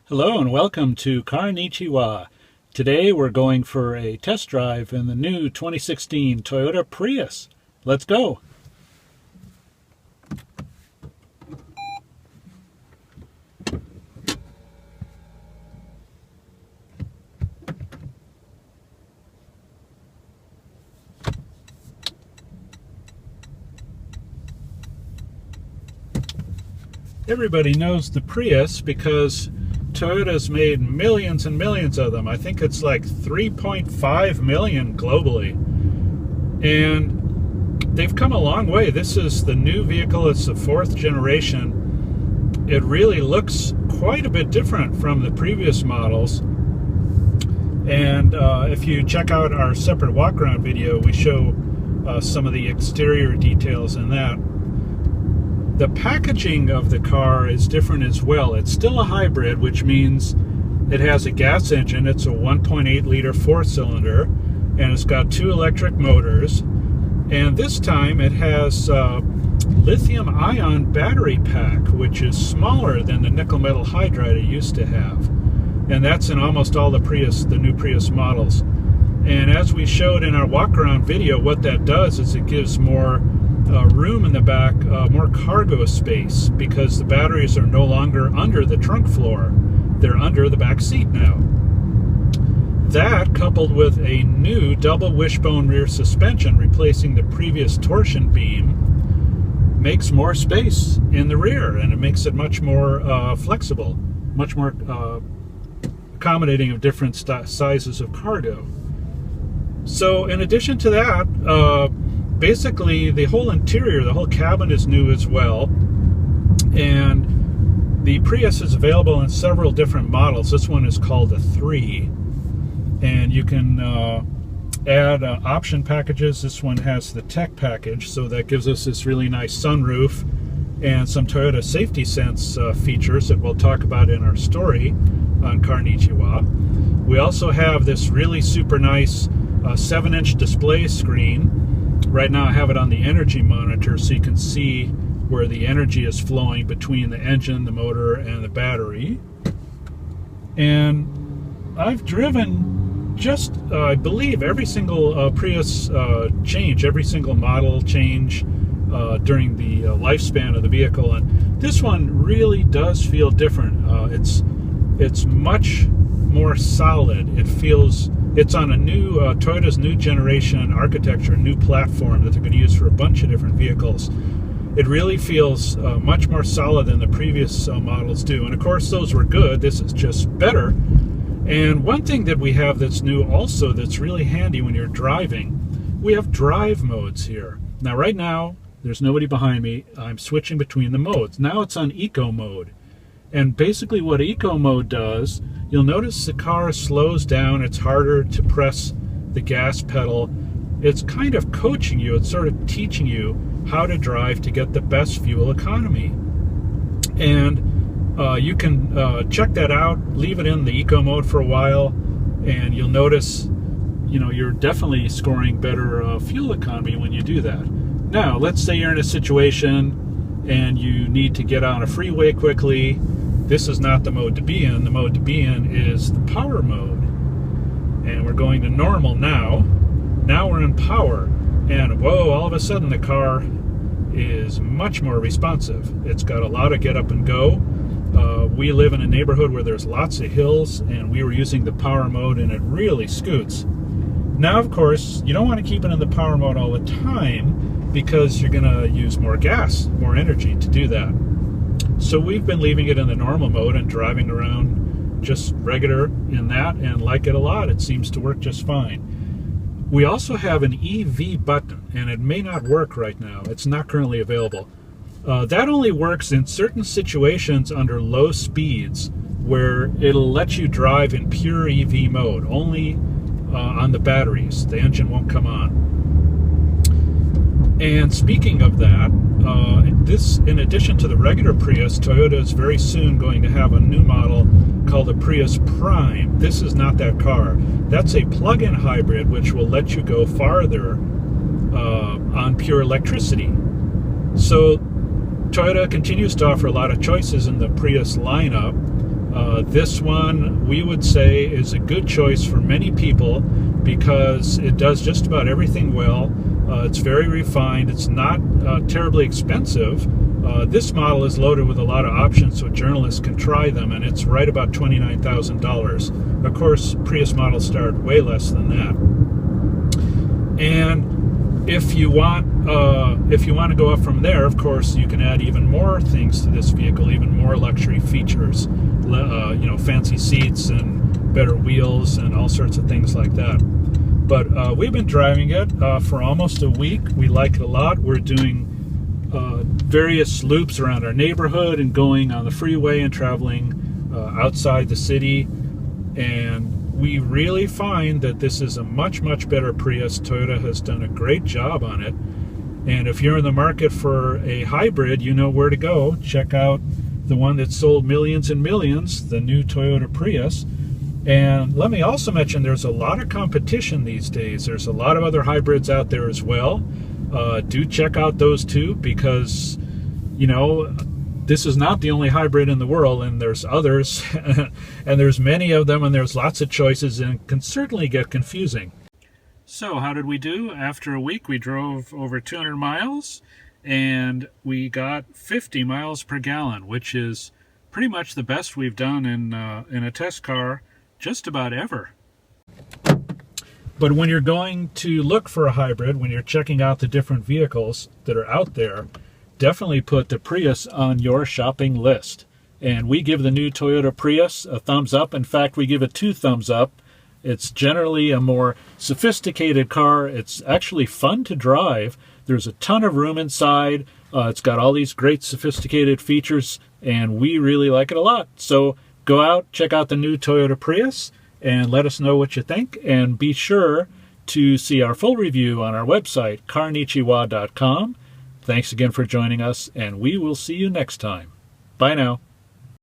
Hello and welcome to CarNichiWa. Today we're going for a test drive in the new 2016 Toyota Prius. Let's go! Everybody knows the Prius because Toyota's made millions and millions of them. I think it's like 3.5 million globally. And they've come a long way. This is the new vehicle. It's the fourth generation. It really looks quite a bit different from the previous models. And if you check out our separate walk-around video, we show some of the exterior details in that. The packaging of the car is different as well. It's still a hybrid, which means it has a gas engine. It's a 1.8 liter four-cylinder, and it's got two electric motors. And this time it has lithium-ion battery pack, which is smaller than the nickel metal hydride it used to have. And that's in almost all the new Prius models. And as we showed in our walk-around video, what that does is it gives more room in the back, more cargo space, because the batteries are no longer under the trunk floor. They're under the back seat now. That, coupled with a new double wishbone rear suspension replacing the previous torsion beam, makes more space in the rear, and it makes it much more flexible, much more accommodating of different sizes of cargo. So in addition to that, basically the whole interior, the whole cabin is new as well. And the Prius is available in several different models. This one is called a 3. And you can add option packages. This one has the tech package, so that gives us this really nice sunroof and some Toyota Safety Sense features that we'll talk about in our story on CarNichiWa. We also have this really super nice 7-inch display screen. Right now I have it on the energy monitor, so you can see where the energy is flowing between the engine, the motor, and the battery. And I've driven just, I believe, every single Prius change, every single model change during the lifespan of the vehicle. And this one really does feel different. It's much more solid. It feels... It's on a new, Toyota's new generation architecture, new platform that they're going to use for a bunch of different vehicles. It really feels much more solid than the previous models do. And of course, those were good. This is just better. And one thing that we have that's new also that's really handy when you're driving, we have drive modes here. Now, right now, there's nobody behind me. I'm switching between the modes. Now it's on eco mode. And basically what eco mode does, you'll notice the car slows down. It's harder to press the gas pedal. It's kind of coaching you. It's sort of teaching you how to drive to get the best fuel economy. And you can check that out, leave it in the eco mode for a while, and you'll notice, you know, you're definitely scoring better fuel economy when you do that. Now, let's say you're in a situation and you need to get on a freeway quickly. This is not the mode to be in. The mode to be in is the power mode. And we're going to normal now. Now we're in power. And whoa, all of a sudden the car is much more responsive. It's got a lot of get up and go. We live in a neighborhood where there's lots of hills, and we were using the power mode, and it really scoots. Now, of course, you don't want to keep it in the power mode all the time because you're going to use more gas, more energy to do that. So we've been leaving it in the normal mode and driving around just regular in that, and like it a lot. It seems to work just fine. We also have an EV button, and it may not work right now. It's not currently available. That only works in certain situations under low speeds where it'll let you drive in pure EV mode, only on the batteries. The engine won't come on. And speaking of that, this, in addition to the regular Prius, Toyota is very soon going to have a new model called the Prius Prime. This is not that car. That's a plug-in hybrid which will let you go farther on pure electricity. So Toyota continues to offer a lot of choices in the Prius lineup. This one, we would say, is a good choice for many people because it does just about everything well. It's very refined. It's not terribly expensive. This model is loaded with a lot of options so journalists can try them, and it's right about $29,000. Of course, Prius models start way less than that. And if you want to go up from there, of course, you can add even more things to this vehicle, even more luxury features, fancy seats and better wheels and all sorts of things like that. But we've been driving it for almost a week. We like it a lot. We're doing various loops around our neighborhood and going on the freeway and traveling outside the city. And we really find that this is a much, much better Prius. Toyota has done a great job on it. And if you're in the market for a hybrid, you know where to go. Check out the one that sold millions and millions, the new Toyota Prius. And let me also mention there's a lot of competition these days. There's a lot of other hybrids out there as well. Do check out those too, because, this is not the only hybrid in the world, and there's others, and there's many of them, and there's lots of choices, and it can certainly get confusing. So how did we do? After a week, we drove over 200 miles, and we got 50 miles per gallon, which is pretty much the best we've done in a test car just about ever. But when you're going to look for a hybrid, when you're checking out the different vehicles that are out there, definitely put the Prius on your shopping list. And we give the new Toyota Prius a thumbs up. In fact, we give it 2 thumbs up. It's generally a more sophisticated car. It's actually fun to drive. There's a ton of room inside. It's got all these great sophisticated features, and we really like it a lot. So go out, check out the new Toyota Prius, and let us know what you think. And be sure to see our full review on our website, CarNichiWa.com. Thanks again for joining us, and we will see you next time. Bye now.